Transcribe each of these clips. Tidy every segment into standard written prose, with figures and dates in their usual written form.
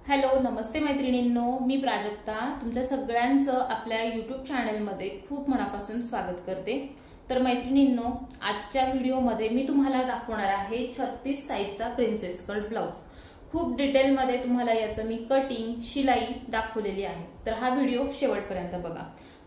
Hello नमस्ते मैत्रिणींनो, मी प्राजक्ता तुमच्या सगळ्यांचं आपल्या यूट्यूब चॅनलमध्ये खूप मनापासून स्वागत करते। तर मैत्रिणींनो, आजच्या व्हिडिओमध्ये मी तुम्हाला दाखवणार आहे 36 साइजचा प्रिन्सेस कट ब्लाउज। खूप डिटेलमध्ये तुम्हाला याचं मी कटिंग शिलाई दाखवलेली आहे, तर हा व्हिडिओ शेवटपर्यंत बघा।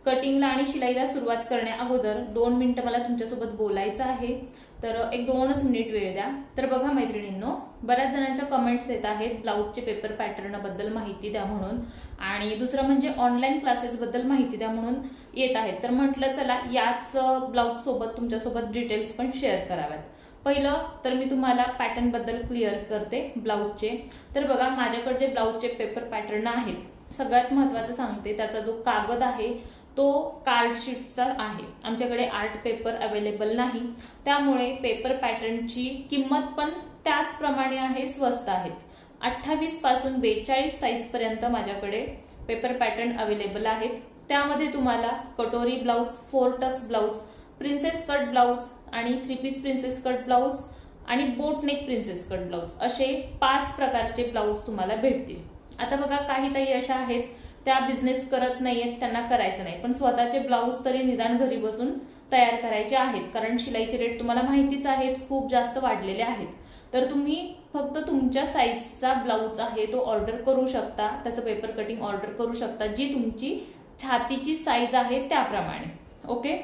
कटिंगला आणि शिलाईला सुरुवात करण्या अगोदर 2 मिनिटं मला तुमच्यासोबत बोलायचं आहे, तर एक 2च मिनिट वेळ द्या। तर बघा मैत्रिणींनो, बऱ्याच जणांच्या कमेंट्स येत आहेत ब्लाउजचे पेपर पॅटर्न बद्दल माहिती द्या म्हणून, आणि दुसरं म्हणजे ऑनलाईन क्लासेस बद्दल माहिती द्या म्हणून येत आहेत। तर म्हटलं चला याच ब्लाउज सोबत तुमच्यासोबत डिटेल्स पण शेअर कराव्यात। पहिलं तर मी तुम्हाला पॅटर्न बद्दल क्लिअर करते ब्लाउजचे। तर बघा माझ्याकडे जे ब्लाउजचे पेपर पॅटर्न आहेत, सगळ्यात महत्त्वाचं सांगते, त्याचा जो कागद आहे तो कार्ड शीटचा आहे। आमच्याकडे आर्ट पेपर अवेलेबल नाही, त्यामुळे पेपर पॅटर्नची किंमत पण त्याचप्रमाणे आहे, स्वस्त आहेत। 28 पासून 42 साइज पर्यंत माझ्याकडे पेपर पॅटर्न अवेलेबल आहेत। त्यामध्ये तुम्हाला कटोरी blouse, 4 tucks blouse, princess cut blouse आणि 3 पीस प्रिन्सेस कट ब्लाउज आणि boat neck princess cut blouse असे 5 प्रकारचे ब्लाउज तुम्हाला भेटतील। आता बघा काही ताई अशा आहेत त्या बिझनेस करत नाहीयेत, त्यांना करायचं नाही, पण स्वतःचे ब्लाउज तरी निदान घरी बसून तयार करायचे आहेत, कारण शिलाईचे रेट तुम्हाला माहितीच आहेत, खूप जास्त वाढलेले आहेत। तर तुम्ही फक्त तुमच्या साइजचा ब्लाउज आहे तो ऑर्डर करू शकता, त्याचं पेपर कटिंग ऑर्डर करू शकता, जी तुमची छातीची साइज आहे त्याप्रमाणे। ओके,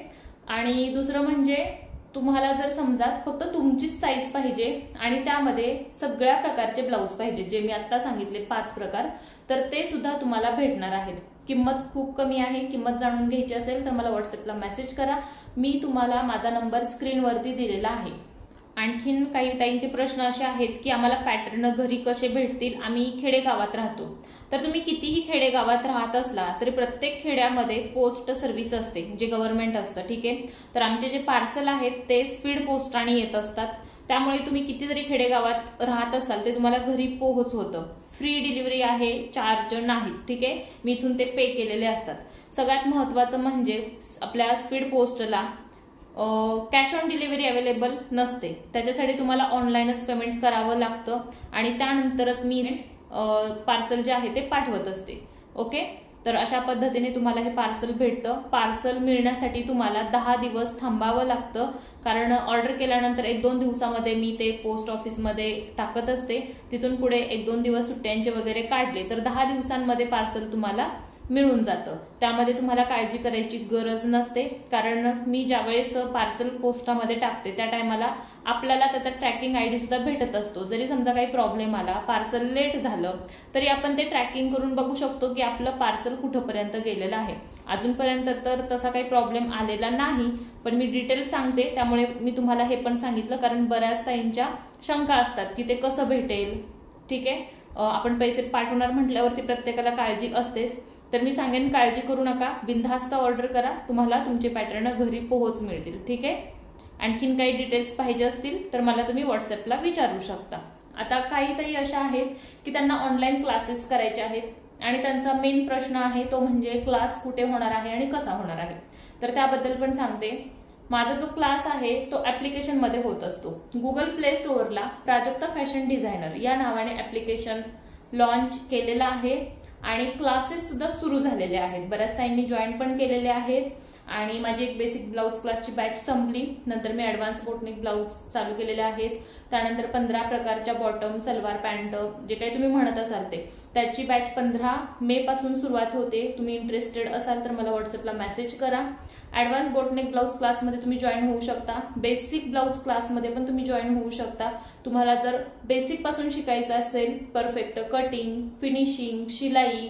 आणि दुसरं म्हणजे तुम्हाला जर समजा फक्त तुमचीच साइज पाहिजे आणि त्यामध्ये सगळ्या प्रकारचे ब्लाउज पाहिजे, जे मी आता सांगितले 5 प्रकार, तर ते सुद्धा तुम्हाला भेटणार आहेत। किंमत खूप कमी आहे। किंमत जाणून घ्यायची असेल तर मला व्हॉट्सअपला मेसेज करा, मी तुम्हाला माझा नंबर स्क्रीनवरती दिलेला आहे। आणखीन काही ताईंचे प्रश्न असे आहेत की आम्हाला पॅटर्न घरी कसे भेटतील, आम्ही खेडेगावात राहतो। तर तुम्ही कितीही खेडेगावात राहत असला तरी प्रत्येक खेड्यामध्ये पोस्ट सर्व्हिस असते, जे गव्हर्नमेंट असतं, ठीक आहे। तर आमचे जे पार्सल आहेत ते स्पीड पोस्टाने येत असतात, त्यामुळे तुम्ही किती जरी खेडेगावात राहत असाल ते तुम्हाला घरी पोहोच होतं। फ्री डिलिव्हरी आहे, चार्ज नाही, ठीक आहे। मी इथून ते पे केलेले असतात। सगळ्यात महत्त्वाचं म्हणजे आपल्या स्पीड पोस्टला कॅश ऑन डिलिव्हरी अवेलेबल नसते, त्याच्यासाठी तुम्हाला ऑनलाईनच पेमेंट करावं लागतं आणि त्यानंतरच मी पार्सल जे आहे ते पाठवत असते। ओके, तर अशा पद्धतीने तुम्हाला हे पार्सल भेटतं। पार्सल मिळण्यासाठी तुम्हाला 10 दिवस थांबावं लागतं, कारण ऑर्डर केल्यानंतर 1-2 दिवसामध्ये मी ते पोस्ट ऑफिसमध्ये टाकत असते। तिथून पुढे 1-2 दिवस सुट्ट्यांचे वगैरे काढले तर 10 दिवसांमध्ये पार्सल तुम्हाला मिळून जातं। त्यामध्ये तुम्हाला काळजी करायची गरज नसते, कारण मी ज्यावेळेस पार्सल पोस्टामध्ये टाकते त्या टायमाला आपल्याला त्याचा ट्रॅकिंग आयडी सुद्धा भेटत असतो। जरी समजा काही प्रॉब्लेम आला, पार्सल लेट झालं, तरी आपण ते ट्रॅकिंग करून बघू शकतो की आपलं पार्सल कुठपर्यंत गेलेलं आहे। अजूनपर्यंत तर तसा काही प्रॉब्लेम आलेला नाही, पण मी डिटेल्स सांगते त्यामुळे मी तुम्हाला हे पण सांगितलं, कारण बऱ्याच ताईंच्या शंका असतात की ते कसं भेटेल, ठीक आहे। आपण पैसे पाठवणार म्हटल्यावरती प्रत्येकाला काळजी असतेच, तर मी सांगेन काळजी करू नका, बिनधास्त ऑर्डर करा, तुम्हाला तुमचे पॅटर्न घरी पोहोच मिळतील, ठीक आहे। आणखीन काही डिटेल्स पाहिजे असतील तर मला तुम्ही व्हॉट्सअपला विचारू शकता। आता काही ताई अशा आहेत की त्यांना ऑनलाईन क्लासेस करायचे आहेत आणि त्यांचा मेन प्रश्न आहे तो म्हणजे क्लास कुठे होणार आहे आणि कसा होणार आहे, तर त्याबद्दल पण सांगते। माझा जो क्लास आहे तो ॲप्लिकेशनमध्ये होत असतो। गुगल प्ले स्टोअरला प्राजक्ता फॅशन डिझायनर या नावाने ॲप्लिकेशन लॉन्च केलेलं आहे आणि क्लासेस सुद्धा सुरू झालेले आहेत। बऱ्याच ताईंनी जॉईन पण केलेले आहेत आणि माझी एक बेसिक ब्लाउज क्लासची बॅच संपली, नंतर मी ॲडव्हान्स बोटनिक ब्लाउज चालू केलेले आहेत। त्यानंतर 15 प्रकारच्या बॉटम, सलवार, पॅन्ट जे काही तुम्ही म्हणत असाल ते, त्याची बॅच 15 मे पासून सुरुवात होते। तुम्ही इंटरेस्टेड असाल तर मला व्हॉट्सअपला मेसेज करा। ॲडव्हान्स बोटनिक ब्लाउज क्लासमध्ये तुम्ही जॉईन होऊ शकता, बेसिक ब्लाउज क्लासमध्ये पण तुम्ही जॉईन होऊ शकता। तुम्हाला जर बेसिक पासून शिकायचं असेल, परफेक्ट कटिंग, फिनिशिंग, शिलाई,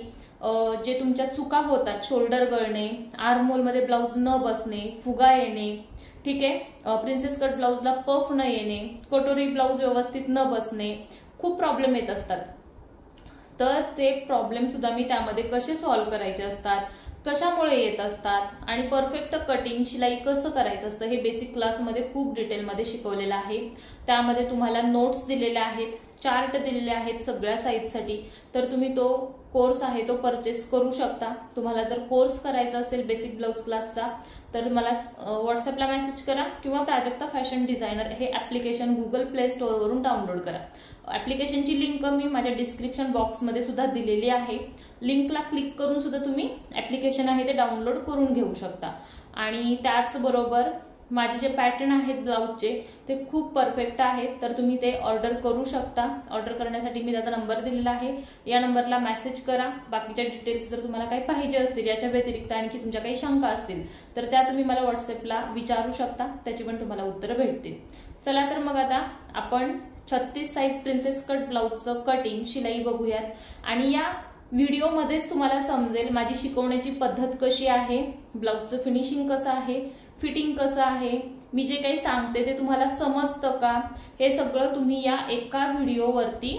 जे तुमच्या चुका होतात, शोल्डर गळणे, आर्महोलमध्ये ब्लाउज न बसणे, फुगा येणे, ठीक आहे, प्रिन्सेस कट ब्लाउजला पफ न येणे, कटोरी ब्लाउज व्यवस्थित न बसणे, खूप प्रॉब्लेम येत असतात। तर ते प्रॉब्लेम सुद्धा मी त्यामध्ये कसे सॉल्व्ह करायचे असतात, कशामुळे येत असतात आणि परफेक्ट कटिंग, शिलाई कसं करायचं असतं, हे बेसिक क्लासमध्ये खूप डिटेलमध्ये शिकवलेलं आहे। त्यामध्ये तुम्हाला नोट्स दिलेल्या आहेत, चार्ट दिलेले आहेत सगळ्या साइजसाठी, तर तुम्ही तो कोर्स आहे तो परचेस करू शकता। तुम्हाला जर कोर्स करायचा असेल बेसिक ब्लाउज क्लासचा तर मला व्हॉट्सअपला मेसेज करा किंवा प्राजक्ता फॅशन डिझायनर हे ॲप्लिकेशन गुगल प्ले स्टोअरवरून डाउनलोड करा। ॲप्लिकेशनची लिंक मी माझ्या डिस्क्रिप्शन बॉक्समध्ये सुद्धा दिलेली आहे। लिंकला क्लिक करून सुद्धा तुम्ही ॲप्लिकेशन आहे ते डाउनलोड करून घेऊ शकता। आणि त्याचबरोबर माझे जे पॅटर्न आहेत ब्लाउजचे ते खूप परफेक्ट आहेत, तर तुम्ही ते ऑर्डर करू शकता। ऑर्डर करण्यासाठी मी त्याचा नंबर दिलेला आहे, या नंबरला मेसेज करा। बाकीच्या डिटेल्स जर तुम्हाला काही पाहिजे असतील, याच्या व्यतिरिक्त आणखी तुमच्या काही शंका असतील तर त्या तुम्ही मला व्हॉट्सअपला विचारू शकता, त्याची पण तुम्हाला उत्तरं भेटतील। चला तर मग आता आपण 36 साइज प्रिन्सेस कट ब्लाउजचं कटिंग शिलाई बघूयात। आणि या व्हिडिओमध्येच तुम्हाला समजेल माझी शिकवण्याची पद्धत कशी आहे, ब्लाउजचं फिनिशिंग कसं आहे, फिटिंग कसं आहे, मी जे काही सांगते ते तुम्हाला समजतं का, हे सगळं तुम्ही या एका व्हिडिओवरती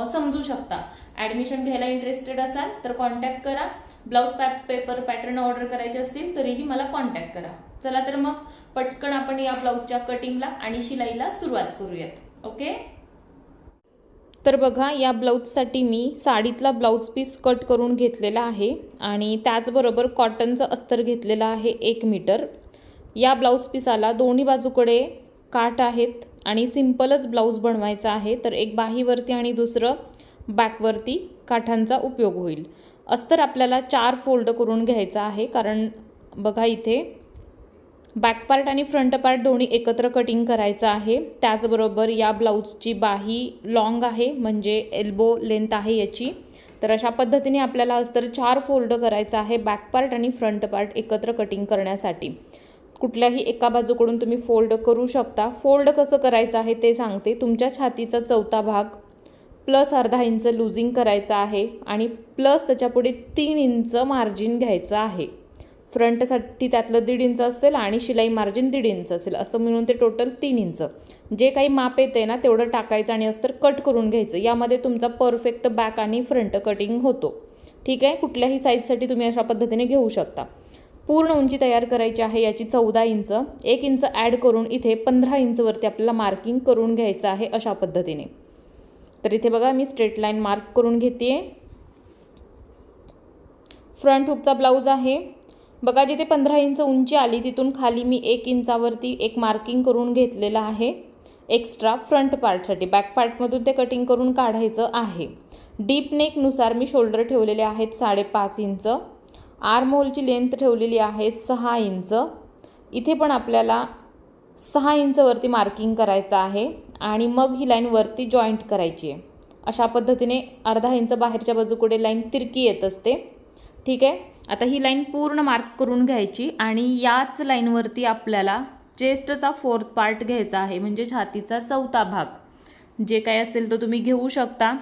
समजू शकता। ॲडमिशन घ्यायला इंटरेस्टेड असाल तर कॉन्टॅक्ट करा। ब्लाउज पेपर पॅटर्न ऑर्डर करायचे असतील तरीही मला कॉन्टॅक्ट करा। चला तर मग पटकन आपण या ब्लाउजच्या कटिंगला आणि शिलाईला सुरुवात करूयात। ओके, तर बघा या ब्लाउजसाठी मी साडीतला ब्लाउज पीस कट करून घेतलेला आहे आणि त्याचबरोबर कॉटनचं अस्तर घेतलेलं आहे 1 मीटर। या ब्लाउज पीसाला दोन्ही बाजूकडे काठ आहेत आणि सिंपलच ब्लाउज बनवायचा आहे, तर एक बाहीवरती आणि दुसरं बॅकवरती काठांचा उपयोग होईल। अस्तर आपल्याला 4 फोल्ड करून घ्यायचा आहे, कारण बघा इथे बॅक पार्ट आणि फ्रंट पार्ट दोन्ही एकत्र कटिंग करायचं आहे। त्याचबरोबर या ब्लाउजची बाही लॉंग आहे, म्हणजे एल्बो लेंथ आहे याची, तर अशा पद्धतीने आपल्याला अस्तर 4 फोल्ड करायचं आहे बॅक पार्ट आणि फ्रंट पार्ट एकत्र कटिंग करण्यासाठी। कुठल्याही एका बाजूकडून तुम्ही फोल्ड करू शकता। फोल्ड कसं करायचं आहे ते सांगते। तुमच्या छातीचा चौथा भाग प्लस अर्धा इंच लूजिंग करायचा आहे आणि प्लस त्याच्यापुढे 3 इंच मार्जिन घ्यायचं आहे। फ्रंटसाठी त्यातलं 1.5 इंच असेल आणि शिलाई मार्जिन 1.5 इंच असेल, असं मिळून ते टोटल 3 इंच। जे काही माप येते ना तेवढं टाकायचं आणि अस्तर कट करून घ्यायचं। यामध्ये तुमचा परफेक्ट बॅक आणि फ्रंट कटिंग होतो। ठीक आहे, कुठल्याही साईजसाठी तुम्ही अशा पद्धतीने घेऊ शकता। पूर्ण उंची तयार करायची आहे याची 14 इंच। 1 इंच ॲड करून इथे 15 इंचवरती आपल्याला मार्किंग करून घ्यायचं आहे अशा पद्धतीने। तर इथे बघा मी स्ट्रेट लाईन मार्क करून घेते। फ्रंट हुकचा ब्लाउज आहे बघा, जिथे 15 इंच उंची आली तिथून खाली मी 1 इंचावरती एक मार्किंग करून घेतलेलं आहे एक्स्ट्रा फ्रंट पार्टसाठी। बॅक पार्टमधून ते कटिंग करून काढायचं आहे। डीप नेकनुसार मी शोल्डर ठेवलेले आहेत 5.5 इंच। आर्म होलची लेंथ ठेवलेली आहे 6 इंच। इथे पण आपल्याला 6 इंचवरती मार्किंग करायचं आहे आणि मग ही लाईन वरती जॉईंट करायची आहे। अशा पद्धतीने अर्धा इंच बाहेरच्या बाजूकडे लाईन तिरकी येत असते। ठीक आहे, आता ही लाईन पूर्ण मार्क करून घ्यायची आणि याच लाईनवरती आपल्याला चेस्टचा 4th पार्ट घ्यायचा आहे, म्हणजे छातीचा चौथा भाग। जे काय असेल तो तुम्ही घेऊ शकता।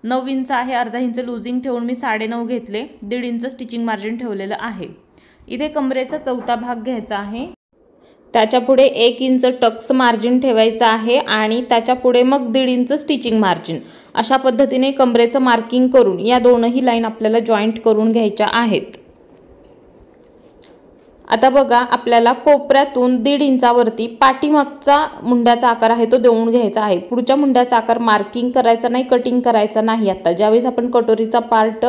9 इंच आहे, अर्धा इंच लूजिंग ठेवून मी 9.5 घेतले, 1.5 इंच स्टिचिंग मार्जिन ठेवलेलं आहे। इथे कमरेचा चौथा भाग घ्यायचा आहे, त्याच्यापुढे 1 इंच टक्स मार्जिन ठेवायचं आहे आणि त्याच्यापुढे मग 1.5 इंच स्टिचिंग मार्जिन। अशा पद्धतीने कमरेचं मार्किंग करून या दोनही लाईन आपल्याला जॉईंट करून घ्यायच्या आहेत। आता बघा आपल्याला कोपऱ्यातून 1.5 इंचावरती पाठीमागचा मुंड्याचा आकार आहे तो देऊन घ्यायचा आहे। पुढच्या मुंड्याचा आकार मार्किंग करायचा नाही, कटिंग करायचा नाही। आता ज्यावेळेस आपण कटोरीचा पार्ट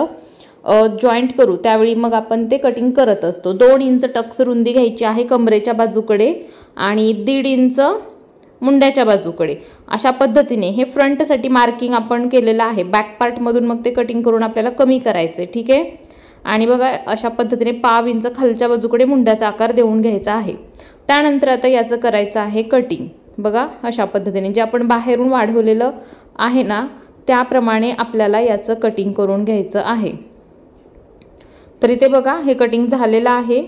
जॉईंट करू त्यावेळी मग आपण ते कटिंग करत असतो। 2 इंच टक्स रुंदी घ्यायची आहे कमरेच्या बाजूकडे आणि 1.5 इंच मुंड्याच्या बाजूकडे। अशा पद्धतीने हे फ्रंटसाठी मार्किंग आपण केलेलं आहे। बॅक पार्टमधून मग ते कटिंग करून आपल्याला कमी करायचं आहे। ठीक आहे, आणि बघा अशा पद्धतीने 1/2 इंच खालच्या बाजूकडे मुंड्याचा आकार देऊन घ्यायचा आहे। त्यानंतर आता याचं करायचं आहे कटिंग। बघा अशा पद्धतीने जे आपण बाहेरून वाढवलेलं आहे ना त्याप्रमाणे आपल्याला याचं कटिंग करून घ्यायचं आहे। तर इथे बघा हे कटिंग झालेलं आहे।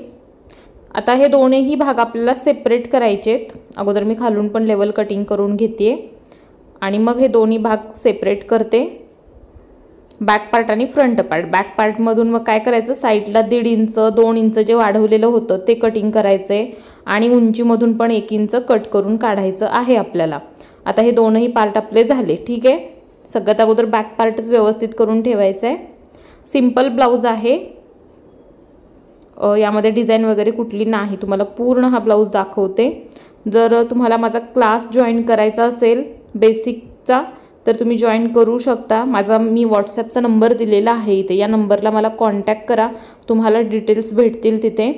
आता हे दोन्ही भाग आपल्याला सेपरेट करायचे आहेत। अगोदर मी खालून पण लेवल कटिंग करून घेते आणि मग हे दोन्ही भाग सेपरेट करते, बॅक पार्ट आणि फ्रंट पार्ट। बॅक पार्टमधून मग काय करायचं, साईडला 1.5 इंच 2 इंच जे वाढवलेलं होतं ते कटिंग करायचं आहे आणि उंचीमधून पण 1 इंच कट करून काढायचं आहे आपल्याला। आता हे दोनही पार्ट आपले झाले। ठीक आहे, सगळ्यात अगोदर बॅक पार्टच व्यवस्थित करून ठेवायचं आहे। सिंपल ब्लाउज आहे, यामध्ये डिझाईन वगैरे कुठली नाही, तुम्हाला पूर्ण हा ब्लाउज दाखवते। जर तुम्हाला माझा क्लास जॉईन करायचा असेल बेसिकचा तर तुम्ही जॉईन करू शकता। मी व्हॉट्सॲपचा नंबर दिलेला आहे इथे, या नंबरला मला कॉन्टॅक्ट करा, तुम्हाला डिटेल्स भेटतील तिथे।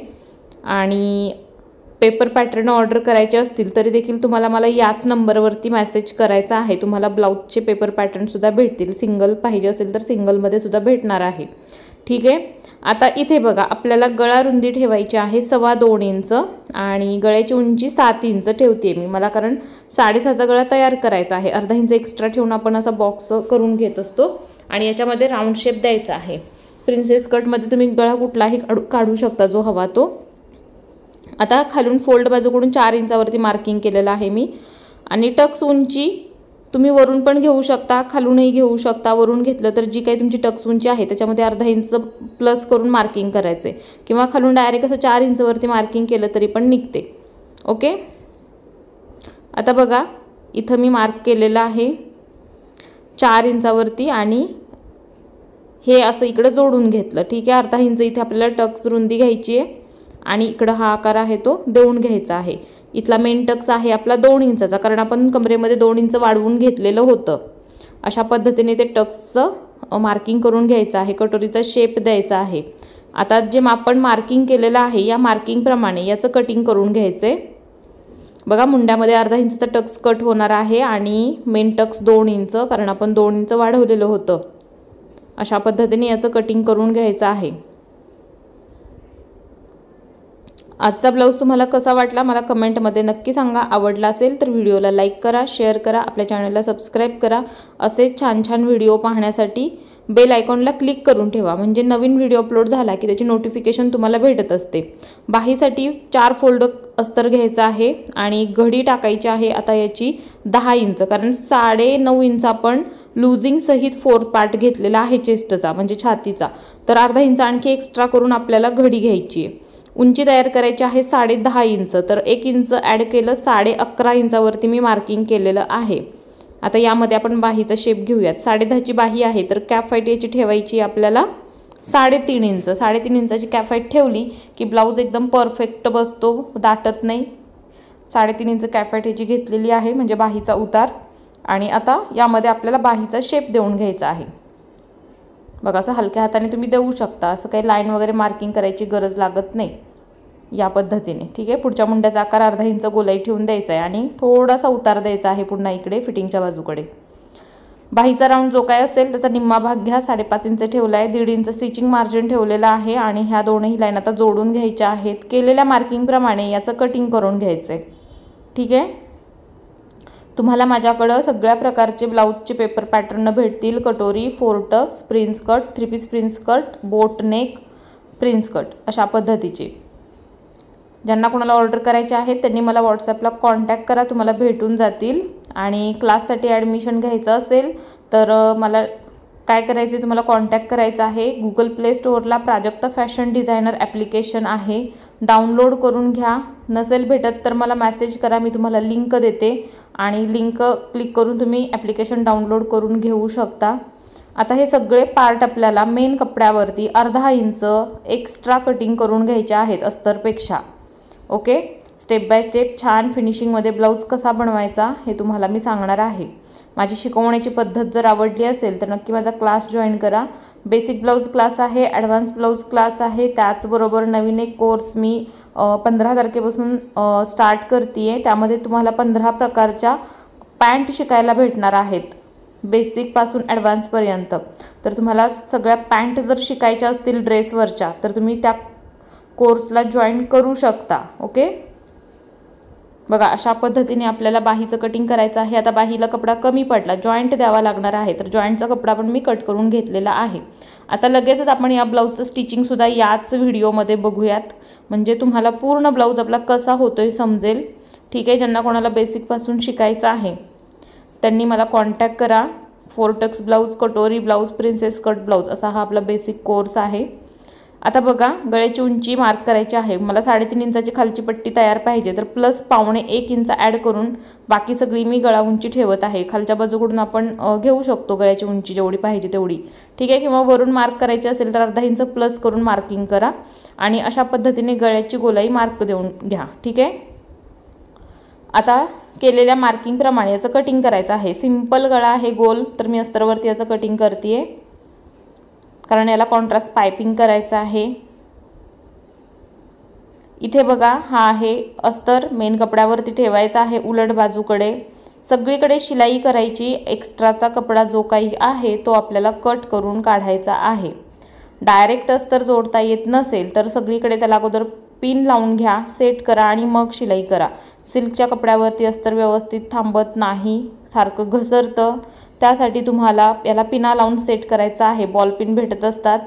आणि पेपर पॅटर्न ऑर्डर करायचे असतील तरी देखील तुम्हाला मला याच नंबरवरती मेसेज करायचा आहे। तुम्हाला ब्लाऊजचे पेपर पॅटर्नसुद्धा भेटतील, सिंगल पाहिजे असेल तर सिंगलमध्ये सुद्धा भेटणार आहे। ठीक आहे, आता इथे बघा आपल्याला गळा रुंदी ठेवायची आहे 2.25 इंच आणि गळ्याची उंची 7 इंच ठेवते मी, मला कारण 6.5चा गळा तयार करायचा आहे। अर्धा इंच एक्स्ट्रा ठेवून आपण असा बॉक्स करून घेत असतो आणि याच्यामध्ये राऊंड शेप द्यायचा आहे। प्रिन्सेस कटमध्ये तुम्ही गळा कुठलाही काढू शकता जो हवा तो। आता खालून फोल्ड बाजूकडून 4 इंचावरती मार्किंग केलेलं आहे मी आणि टक्स उंची तुम्ही वरून पण घेऊ शकता, खालूनही घेऊ शकता। वरून घेतलं तर जी काही तुमची टक्स उंची आहे त्याच्यामध्ये अर्धा इंच प्लस करून मार्किंग करायचे किंवा खालून डायरेक्ट असं 4 इंचवरती मार्किंग केलं तरी पण निघते। ओके, आता बघा इथं मी मार्क केलेलं आहे 4 इंचावरती आणि हे असं इकडे जोडून घेतलं। ठीक आहे, अर्धा इंच इथे आपल्याला टक्स रुंदी घ्यायची आहे आणि इकडं हा आकार आहे तो देऊन घ्यायचा आहे। इथला मेन टक्स आहे आपला 2 इंचाचा, कारण आपण कमरेमध्ये 2 इंच वाढवून घेतलेलं होतं। अशा पद्धतीने ते टक्सचं मार्किंग करून घ्यायचं आहे, कटोरीचा शेप द्यायचा आहे। आता जे आपण मार्किंग केलेलं आहे या मार्किंगप्रमाणे याचं कटिंग करून घ्यायचं आहे। बघा मुंड्यामध्ये अर्धा इंचचा टक्स कट होणार आहे आणि मेन टक्स 2 इंच, कारण आपण 2 इंच वाढवलेलं होतं। अशा पद्धतीने याचं कटिंग करून घ्यायचं आहे। आजचा ब्लाऊज तुम्हाला कसा वाटला मला कमेंटमध्ये नक्की सांगा। आवडला असेल तर व्हिडिओला लाईक करा, शेअर करा, आपल्या चॅनलला सबस्क्राईब करा। असे छान छान व्हिडिओ पाहण्यासाठी बेल आयकॉनला क्लिक करून ठेवा, म्हणजे नवीन व्हिडिओ अपलोड झाला की त्याची नोटिफिकेशन तुम्हाला भेटत असते। बाहीसाठी 4 फोल्ड अस्तर घ्यायचं आहे आणि घडी टाकायची आहे आता याची 10 इंच, कारण 9.5 इंच आपण लूजिंग सहित 4th पार्ट घेतलेला आहे चेस्टचा म्हणजे छातीचा, तर अर्धा इंच आणखी एक्स्ट्रा करून आपल्याला घडी घ्यायची आहे। उंची तयार करायची आहे 10.5 इंच, तर 1 इंच ॲड केलं 11.5 इंचावरती मी मार्किंग केलेलं आहे। आता यामध्ये आपण बाहीचा शेप घेऊयात। 10.5ची बाही आहे तर कॅप फाईट याची ठेवायची आपल्याला 3.5 इंच। 3.5 इंचाची कॅप फाईट ठेवली की ब्लाऊज एकदम परफेक्ट बसतो, दाटत नाही। 3.5 इंच कॅप फाईट याची घेतलेली आहे म्हणजे बाहीचा उतार। आणि आता यामध्ये आपल्याला बाहीचा शेप देऊन घ्यायचा आहे। बघा असं हलक्या हाताने तुम्ही देऊ शकता, असं काही लाईन वगैरे मार्किंग करायची गरज लागत नाही या पद्धतीने। ठीक आहे, पुढच्या मुंड्याचा आकार अर्धा इंच गोलाई ठेवून द्यायचा आहे आणि थोडासा उतार द्यायचा आहे पुन्हा इकडे फिटिंगच्या बाजूकडे। बाहीचा राऊंड जो काय असेल त्याचा निम्मा भाग घ्या, 5.5 इंच ठेवला आहे, 1.5 इंच स्टिचिंग मार्जिन ठेवलेलं आहे आणि ह्या दोनही लाईन आता जोडून घ्यायच्या आहेत। केलेल्या मार्किंगप्रमाणे याचं कटिंग करून घ्यायचं आहे। ठीक आहे, तुम्हाला माझ्याकडं सगळ्या प्रकारचे ब्लाऊजचे पेपर पॅटर्न भेटतील, कटोरी, 4 tucks, prince cut, 3 piece prince cut, boat neck, prince cut अशा पद्धतीचे। ज्यांना कोणाला ऑर्डर करायचे आहेत त्यांनी मला व्हॉट्सॲपला कॉन्टॅक्ट करा, तुम्हाला भेटून जातील। आणि क्लाससाठी ॲडमिशन घ्यायचं असेल तर मला काय करायचं आहे, तुम्हाला कॉन्टॅक्ट करायचं आहे। गुगल प्ले स्टोअरला प्राजक्ता फॅशन डिझायनर ॲप्लिकेशन आहे, डाउनलोड करून घ्या। नसेल भेटत तर मला मेसेज करा, मी तुम्हाला लिंक देते आणि लिंक क्लिक करून तुम्ही ॲप्लिकेशन डाउनलोड करून घेऊ शकता। आता हे सगळे पार्ट आपल्याला मेन कपड्यावरती अर्धा इंच एक्स्ट्रा कटिंग करून घ्यायचे आहेत अस्तरपेक्षा। ओके, स्टेप बाय स्टेप छान फिनिशिंगमध्ये ब्लाऊज कसा बनवायचा हे तुम्हाला मी सांगणार आहे। माझी शिकवण्याची पद्धत जर आवडली असेल तर नक्की माझा क्लास जॉईन करा। बेसिक ब्लाऊज क्लास आहे, ॲडव्हान्स ब्लाऊज क्लास आहे, त्याचबरोबर नवीन एक कोर्स मी 15 तारखेपासून स्टार्ट करते आहे। त्यामध्ये तुम्हाला 15 प्रकारच्या पॅन्ट शिकायला भेटणार आहेत, बेसिकपासून ॲडव्हान्सपर्यंत। तर तुम्हाला सगळ्या पॅन्ट जर शिकायच्या असतील ड्रेसवरच्या तर तुम्ही त्या कोर्सला जॉईन करू शकता। ओके, बघा अशा पद्धतीने आपल्याला बाहीचं कटिंग करायचं आहे। आता बाहीला कपडा कमी पडला, जॉईंट द्यावा लागणार आहे, तर जॉईंटचा कपडा पण मी कट करून घेतलेला आहे। आता लगेचच आपण या ब्लाऊजचं स्टिचिंगसुद्धा याच व्हिडिओमध्ये बघूयात, म्हणजे तुम्हाला पूर्ण ब्लाऊज आपला कसा होतोय समजेल। ठीक आहे, ज्यांना कोणाला बेसिकपासून शिकायचं आहे त्यांनी मला कॉन्टॅक्ट करा। 4 टक्स ब्लाऊज, कटोरी ब्लाऊज, प्रिन्सेस कट ब्लाऊज असा हा आपला बेसिक कोर्स आहे। आता बघा गळ्याची उंची मार्क करायची आहे, मला 3.5 इंचाची खालची पट्टी तयार पाहिजे, तर प्लस 1.25 इंच ॲड करून बाकी सगळी मी गळा उंची ठेवत आहे। खालच्या बाजूकडून आपण घेऊ शकतो गळ्याची उंची जेवढी पाहिजे तेवढी। ठीक आहे, किंवा वरून मार्क करायची असेल तर अर्धा इंच प्लस करून मार्किंग करा आणि अशा पद्धतीने गळ्याची गोलाई मार्क देऊन घ्या। ठीक आहे, आता केलेल्या मार्किंगप्रमाणे याचं कटिंग करायचं आहे। सिंपल गळा आहे गोल, तर मी अस्तरवरती याचं कटिंग करते आहे कारण याला कॉन्ट्रास्ट पायपिंग करायचं आहे। इथे बघा हा आहे अस्तर, मेन कपड्यावरती ठेवायचा आहे उलट बाजूकडे. सगळीकडे शिलाई करायची. एक्स्ट्राचा कपडा जो काही आहे तो आपल्याला कट करून काढायचा आहे. डायरेक्ट अस्तर जोडता येत नसेल तर सगळीकडे त्याला अगोदर पिन लावून घ्या, सेट करा आणि मग शिलाई करा. सिल्कच्या कपड्यावरती अस्तर व्यवस्थित थांबत नाही, सारखं घसरतं. त्यासाठी तुम्हाला याला पिना लावून सेट करायचा आहे. बॉल पिन भेटत असतात,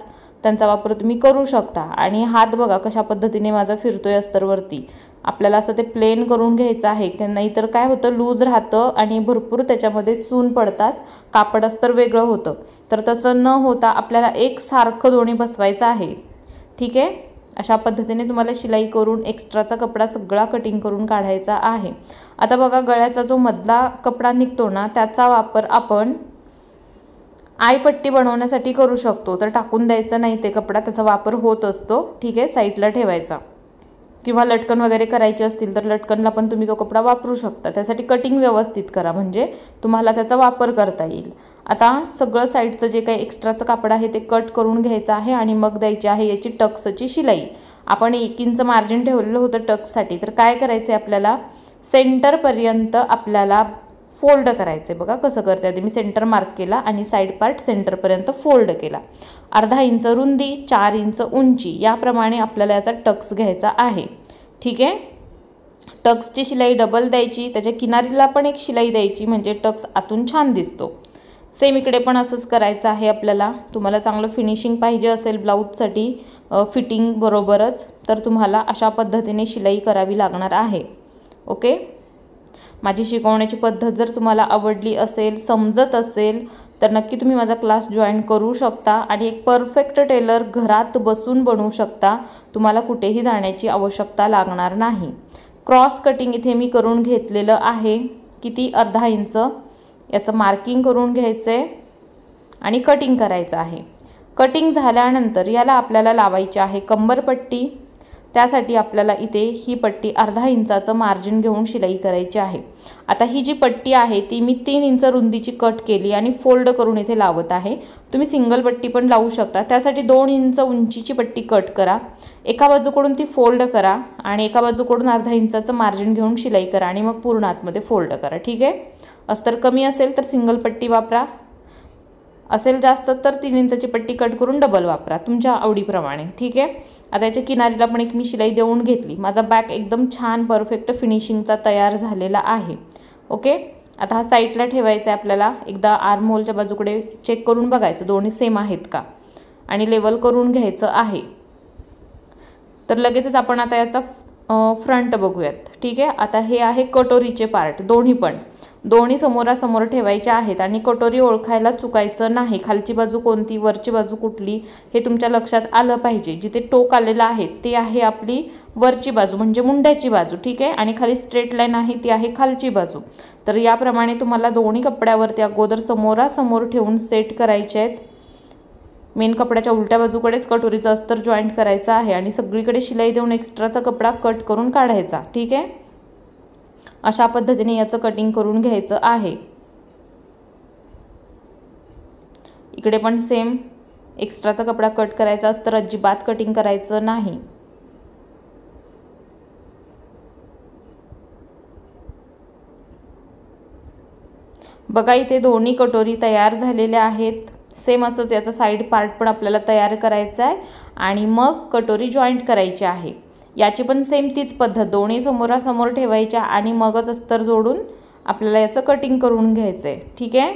त्यांचा वापर तुम्ही करू शकता. आणि हात बघा कशा पद्धतीने माझा फिरतोय अस्तरवरती. आपल्याला असं ते प्लेन करून घ्यायचं आहे, की नाहीतर काय होतं लूज राहतं आणि भरपूर त्याच्यामध्ये चून पडतात, कापड अस्तर वेगळं होतं. तर तसं न होता आपल्याला एकसारखं दोन्ही बसवायचं आहे. ठीक आहे, अशा पद्धतीने तुम्हाला शिलाई करून एक्स्ट्राचा कपडा सगळा कटिंग करून काढायचा आहे. आता बघा गळ्याचा जो मधला कपडा निघतो ना त्याचा वापर आपण आयपट्टी बनवण्यासाठी करू शकतो. तर टाकून द्यायचं नाही ते कपडा, त्याचा वापर होत असतो. ठीक आहे, साईडला ठेवायचा. किंवा लटकन वगैरे करायचे असतील तर लटकनला पण तुम्ही तो कपडा वापरू शकता. त्यासाठी कटिंग व्यवस्थित करा म्हणजे तुम्हाला त्याचा वापर करता येईल. आता सगळं साईडचं जे काही एक्स्ट्राचं कापड आहे ते कट करून घ्यायचं आहे आणि मग द्यायची आहे याची टक्सची शिलाई. आपण 1 इंच मार्जिन ठेवलेलं होतं टक्ससाठी. तर काय करायचं आहे आपल्याला, सेंटरपर्यंत आपल्याला फोल्ड करायचे. बघा कसं करते, आधी मी सेंटर मार्क केला आणि साईड पार्ट सेंटरपर्यंत फोल्ड केला. अर्धा इंच रुंदी, 4 इंच उंची याप्रमाणे आपल्याला याचा टक्स घ्यायचा आहे. ठीक आहे, टक्सची शिलाई डबल द्यायची, त्याच्या किनारीला पण एक शिलाई द्यायची म्हणजे टक्स आतून छान दिसतो. सेम इकडे पण असंच करायचं आहे आपल्याला. तुम्हाला चांगलं फिनिशिंग पाहिजे असेल ब्लाऊजसाठी फिटिंग बरोबरच तर तुम्हाला अशा पद्धतीने शिलाई करावी लागणार आहे. ओके, माझी शिकवण्याची पद्धत जर तुम्हाला आवडली असेल, समजत असेल तर नक्की तुम्ही माझा क्लास जॉईन करू शकता आणि एक परफेक्ट टेलर घरात बसून बनवू शकता. तुम्हाला कुठेही जाण्याची आवश्यकता लागणार नाही. क्रॉस कटिंग इथे मी करून घेतलेलं आहे. किती, अर्धा इंच याचं मार्किंग करून घ्यायचं आहे आणि कटिंग करायचं आहे. कटिंग झाल्यानंतर याला आपल्याला लावायची आहे कंबरपट्टी. त्यासाठी आपल्याला इथे ही पट्टी अर्धा इंचाचं मार्जिन घेऊन शिलाई करायची आहे. आता ही जी पट्टी आहे ती मी 3 इंच रुंदीची कट केली आणि फोल्ड करून इथे लावत आहे. तुम्ही सिंगल पट्टी पण लावू शकता. त्यासाठी 2 इंच उंचीची पट्टी कट करा, एका बाजूकडून ती फोल्ड करा आणि एका बाजूकडून अर्धा इंचाचं मार्जिन घेऊन शिलाई करा आणि मग पूर्ण आतमध्ये फोल्ड करा. ठीक आहे, अस्तर कमी असेल तर सिंगल पट्टी वापरा, असेल जास्त तर 3 इंचाची पट्टी कट करून डबल वापरा तुमच्या आवडीप्रमाणे. ठीक आहे, आता याच्या किनारीला पण एक मी शिलाई देऊन घेतली. माझा बॅक एकदम छान परफेक्ट फिनिशिंगचा तयार झालेला आहे. ओके, आता हा साईडला ठेवायचा आहे आपल्याला. एकदा आर्म होलच्या बाजूकडे चेक करून बघायचं दोन्ही सेम आहेत का आणि लेवल करून घ्यायचं आहे. तर लगेचच आपण आता याचा फ्रंट बघूयात. ठीक आहे, आता हे आहे कटोरीचे पार्ट, दोन्ही समोरासमोर ठेवायचे आहेत आणि कटोरी ओळखायला चुकायचं नाही. खालची बाजू कोणती, वरची बाजू कुठली हे तुमच्या लक्षात आलं पाहिजे. जिथे टोक आलेलं आहे ते आहे आपली वरची बाजू म्हणजे मुंड्याची बाजू. ठीक आहे, आणि खाली स्ट्रेट लाईन आहे ती आहे खालची बाजू. तर याप्रमाणे तुम्हाला दोन्ही कपड्यावरती अगोदर समोरासमोर ठेवून सेट करायचे आहेत. मेन कपड्याच्या उलट्या बाजूकडेच कटोरीचं अस्तर जॉईंट करायचं आहे आणि सगळीकडे शिलाई देऊन एक्स्ट्राचा कपडा कट करून काढायचा. ठीक आहे, अशा पद्धतीने याचं कटिंग करून घ्यायचं आहे. इकडे पण सेम एक्स्ट्राचा कपडा कट करायचा असतं, अजिबात कटिंग करायचं नाही. बघा इथे दोन्ही कटोरी तयार झालेल्या आहेत. सेम असंच याचा साईड पार्ट पण आपल्याला तयार करायचा आहे आणि मग कटोरी जॉईंट करायची आहे. याची पण सेम तीच पद्धत, दोन्ही समोरासमोर ठेवायच्या आणि मगच अस्तर जोडून आपल्याला याचं कटिंग करून घ्यायचं आहे. ठीक आहे,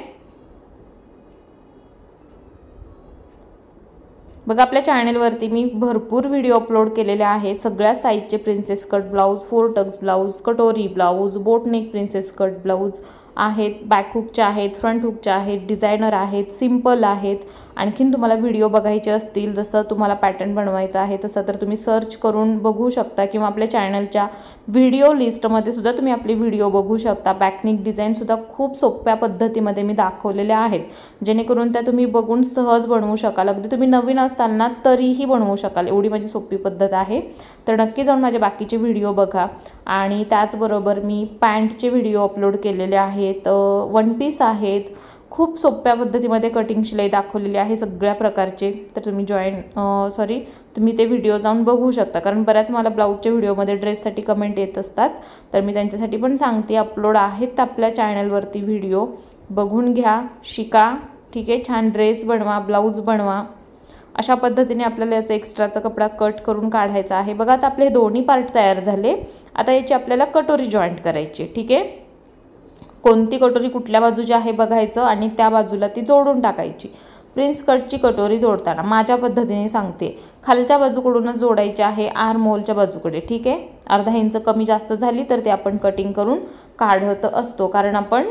बघा आपल्या चॅनलवरती मी भरपूर व्हिडिओ अपलोड केलेले आहेत. सगळ्या साईजचे princess cut blouse, 4 tucks blouse, कटोरी blouse, boatneck princess cut blouse आहेत, बॅक हुकचे आहेत, फ्रंट हुकचे आहेत, डिझायनर आहेत, सिम्पल आहेत. आणखीन तुम्हाला व्हिडिओ बघायचे असतील, जसं तुम्हाला पॅटर्न बनवायचा आहे तसं तर तुम्ही सर्च करून बघू शकता किंवा आपल्या चॅनलच्या व्हिडिओ लिस्टमध्ये सुद्धा तुम्ही आपले व्हिडिओ बघू शकता. बॅकनेक डिझाईनसुद्धा खूप सोप्या पद्धतीमध्ये मी दाखवलेल्या आहेत, जेणेकरून त्या तुम्ही बघून सहज बनवू शकाल. अगदी तुम्ही नवीन असताना तरीही बनवू शकाल, एवढी माझी सोपी पद्धत आहे. तर नक्की जाऊन माझे बाकीचे व्हिडिओ बघा. आणि त्याचबरोबर मी पॅन्टचे व्हिडिओ अपलोड केलेले आहेत, वन पीस आहेत, खूप सोप्या पद्धतीमध्ये कटिंग शिलाई दाखवलेली आहे सगळ्या प्रकारचे। तर तुम्ही तुम्ही ते व्हिडिओ जाऊन बघू शकता, कारण बऱ्याच मला ब्लाऊजच्या व्हिडिओमध्ये ड्रेससाठी कमेंट येत असतात, तर मी त्यांच्यासाठी पण सांगते, अपलोड आहेत आपल्या चॅनलवरती व्हिडिओ, बघून घ्या, शिका, ठीक आहे। छान ड्रेस बनवा, ब्लाऊज बनवा। अशा पद्धतीने आपल्याला याचा एक्स्ट्राचा कपडा कट करून काढायचा आहे। बघा आता आपले दोन्ही पार्ट तयार झाले। आता याची आपल्याला कटोरी जॉईंट करायची, ठीक आहे। कोणती कटोरी कुठल्या बाजूची आहे बघायचं आणि त्या बाजूला ती जोडून टाकायची। प्रिन्स कटची कटोरी जोडताना माझ्या पद्धतीने सांगते, खालच्या बाजूकडूनच जोडायची आहे आर्म होलच्या बाजूकडे, ठीक आहे। अर्धा इंच कमी जास्त झाली तर ते आपण कटिंग करून काढत असतो, कारण आपण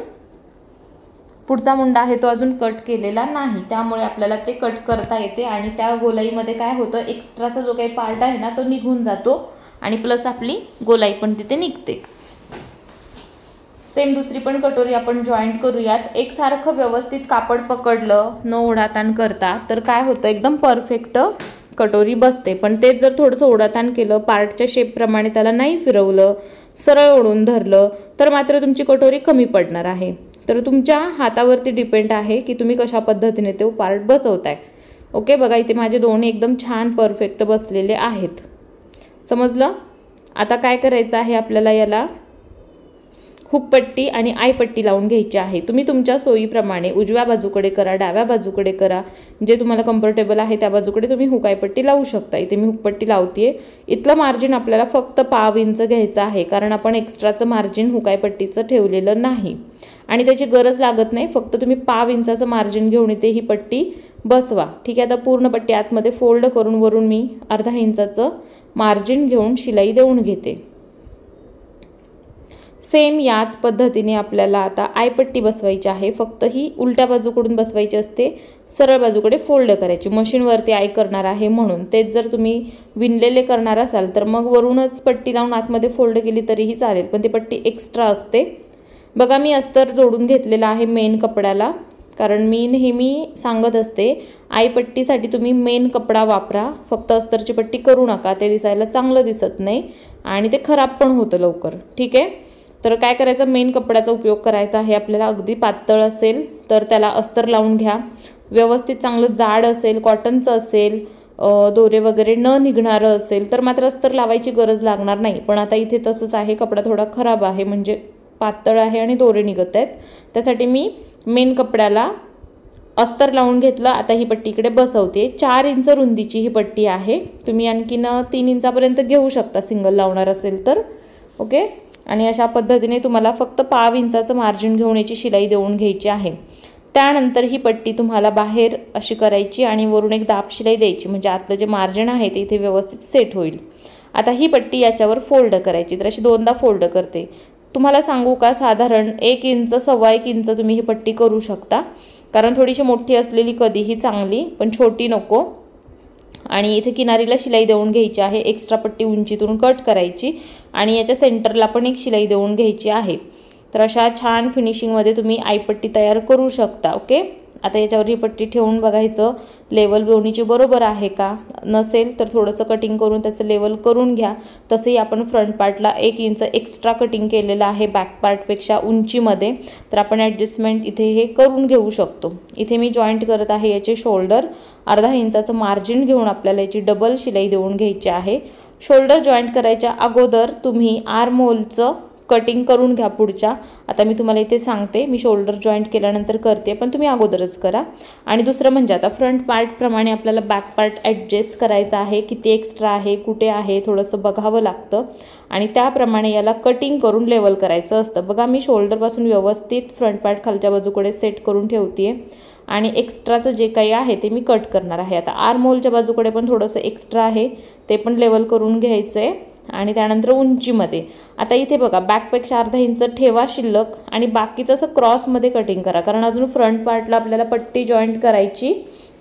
पुढचा मुंडा आहे तो अजून कट केलेला नाही, त्यामुळे आपल्याला ते कट करता येते आणि त्या गोलाईमध्ये काय होतं, एक्स्ट्राचा जो काही पार्ट आहे ना तो निघून जातो आणि प्लस आपली गोलाई पण तिथे निघते। सेम दुसरी पण कटोरी आपण जॉईंट करूयात। एकसारखं व्यवस्थित कापड पकडलं न ओढाताण करता तर काय होतं, एकदम परफेक्ट कटोरी बसते। पण तेच जर थोडंसं ओढाताण केलं, पार्टच्या शेपप्रमाणे त्याला नाही फिरवलं, सरळ ओढून धरलं तर मात्र तुमची कटोरी कमी पडणार आहे। तर तुमच्या हातावरती डिपेंड आहे की तुम्ही कशा पद्धतीने तो पार्ट बसवताय। ओके, बघा इथे माझे दोन्ही एकदम छान परफेक्ट बसलेले आहेत, समजलं। आता काय करायचं आहे, आपल्याला याला हुकपट्टी आणि आयपट्टी लावून घ्यायची आहे। तुम्ही तुमच्या सोयीप्रमाणे उजव्या बाजूकडे करा, डाव्या बाजूकडे करा, जे तुम्हाला कम्फर्टेबल आहे त्या बाजूकडे तुम्ही हुक आयपट्टी लावू शकता। इथे मी हुकपट्टी लावतेय। इथलं मार्जिन आपल्याला फक्त पाव इंच घ्यायचं आहे, कारण आपण एक्स्ट्राचं मार्जिन हुक आयपट्टीचं ठेवलेलं नाही आणि त्याची गरज लागत नाही। फक्त तुम्ही पाव इंचाचं मार्जिन घेऊन इथे ही पट्टी बसवा, ठीक आहे। आता पूर्ण पट्टी आतमध्ये फोल्ड करून वरून मी अर्धा इंचाचं मार्जिन घेऊन शिलाई देऊन घेते। सेम याच पद्धतीने आपल्याला आता आयपट्टी बसवायची आहे, फक्त ही उलट्या बाजूकडून बसवायची असते, सरळ बाजूकडे फोल्ड करायची। मशीनवरती आय करणार आहे म्हणून, तेच जर तुम्ही विणलेले करणार असाल तर मग वरूनच पट्टी लावून आतमध्ये फोल्ड केली तरीही चालेल, पण ती पट्टी एक्स्ट्रा असते। बघा मी अस्तर जोडून घेतलेला आहे मेन कपड्याला, कारण मी नेहमी सांगत असते आयपट्टीसाठी तुम्ही मेन कपडा वापरा, फक्त अस्तरची पट्टी करू नका, ते दिसायला चांगलं दिसत नाही आणि ते खराब पण होतं लवकर, ठीक आहे। तर काय करायचं, मेन कपड्याचा उपयोग करायचा आहे आपल्याला। अगदी पातळ असेल तर त्याला अस्तर लावून घ्या, व्यवस्थित चांगलं जाड असेल, कॉटनचं असेल, दोरे वगैरे न निघणारं असेल तर मात्र अस्तर लावायची गरज लागणार नाही। पण आता इथे तसंच आहे, कपडा थोडा खराब आहे, म्हणजे पातळ आहे आणि दोरे निघत आहेत, त्यासाठी मी मेन कपड्याला अस्तर लावून घेतलं। आता ही पट्टी इकडे बसवते। 4 इंच रुंदीची ही पट्टी आहे, तुम्ही आणखीन 3 इंचापर्यंत घेऊ शकता सिंगल लावणार असेल तर, ओके। आणि अशा पद्धतीने तुम्हाला फक्त पाव इंचाचं मार्जिन घेऊन याची शिलाई देऊन घ्यायची आहे। त्यानंतर ही पट्टी तुम्हाला बाहेर अशी करायची आणि वरून एक दाब शिलाई द्यायची, म्हणजे आतलं जे मार्जिन आहे ते इथे व्यवस्थित सेट होईल। आता ही पट्टी याच्यावर फोल्ड करायची, तर अशी दोनदा फोल्ड करते। तुम्हाला सांगू का, साधारण 1 इंच 1.25 इंच तुम्ही ही पट्टी करू शकता, कारण थोडीशी मोठी असलेली कधीही चांगली, पण छोटी नको। आणि इथे किनारीला शिलाई देऊन घ्यायची आहे, एक्स्ट्रा पट्टी उंचीतून कट करायची आणि याच्या सेंटरला पण एक शिलाई देऊन घ्यायची आहे। तर अशा छान फिनिशिंगमध्ये तुम्ही आयपट्टी तयार करू शकता, ओके। आता याच्यावर ही पट्टी ठेवून बघायचं लेवल दोन्हीची बरोबर आहे का, नसेल तर थोडंसं कटिंग करून त्याचं लेवल करून घ्या। तसेही आपण फ्रंट पार्टला 1 इंच एक्स्ट्रा कटिंग केलेलं आहे बॅक पार्टपेक्षा उंचीमध्ये, तर आपण ॲडजस्टमेंट इथे हे करून घेऊ शकतो। इथे मी जॉईंट करत आहे याचे शोल्डर, अर्धा इंचाचं मार्जिन घेऊन आपल्याला याची डबल शिलाई देऊन घ्यायची आहे। शोल्डर जॉईंट करायच्या अगोदर तुम्ही आर्म होलचं कटिंग करून घ्या पुढच्या। आता मी तुम्हाला इथे सांगते, मी शोल्डर जॉईंट केल्यानंतर करते, पण तुम्ही अगोदरच करा। आणि दुसरं म्हणजे आता फ्रंट पार्टप्रमाणे आपल्याला बॅक पार्ट ॲडजस्ट करायचा आहे, किती एक्स्ट्रा आहे, कुठे आहे, थोडंसं बघावं लागतं आणि त्याप्रमाणे याला कटिंग करून लेवल करायचं असतं। बघा मी शोल्डरपासून व्यवस्थित फ्रंट पार्ट खालच्या बाजूकडे सेट करून ठेवते आणि एक्स्ट्राचं जे काही आहे ते मी कट करणार आहे। आता आर्म होलच्या बाजूकडे पण थोडंसं एक्स्ट्रा आहे, ते पण लेवल करून घ्यायचं आहे। आणि त्यानंतर उंचीमध्ये आता इथे बघा बॅकपेक्षा अर्धा इंच ठेवा शिल्लक आणि बाकीचं असं क्रॉसमध्ये कटिंग करा, कारण अजून फ्रंट पार्टला आपल्याला पट्टी जॉईंट करायची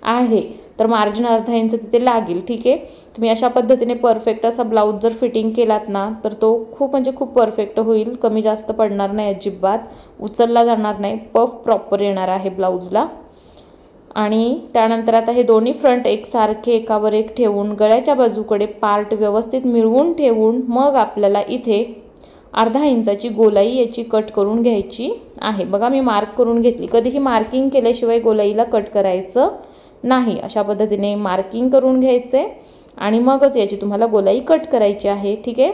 आहे, तर मार्जिन अर्धा इंच तिथे लागेल, ठीक आहे। तुम्ही अशा पद्धतीने परफेक्ट असा ब्लाऊज जर फिटिंग केलात ना तर तो खूप म्हणजे खूप परफेक्ट होईल, कमी जास्त पडणार नाही अजिबात, उचलला जाणार नाही, पफ प्रॉपर येणार आहे ब्लाऊजला। आणि त्यानंतर आता हे दोन्ही फ्रंट एकसारखे एकावर एक ठेवून गळ्याच्या बाजूकडे पार्ट व्यवस्थित मिळवून ठेवून मग आपल्याला इथे अर्धा इंचाची गोलाई याची कट करून घ्यायची आहे। बघा मी मार्क करून घेतली। कधीही मार्किंग केल्याशिवाय गोलाईला कट करायचं नाही। अशा पद्धतीने मार्किंग करून घ्यायचे आणि मगच याची तुम्हाला गोलाई कट करायची आहे। ठीक आहे।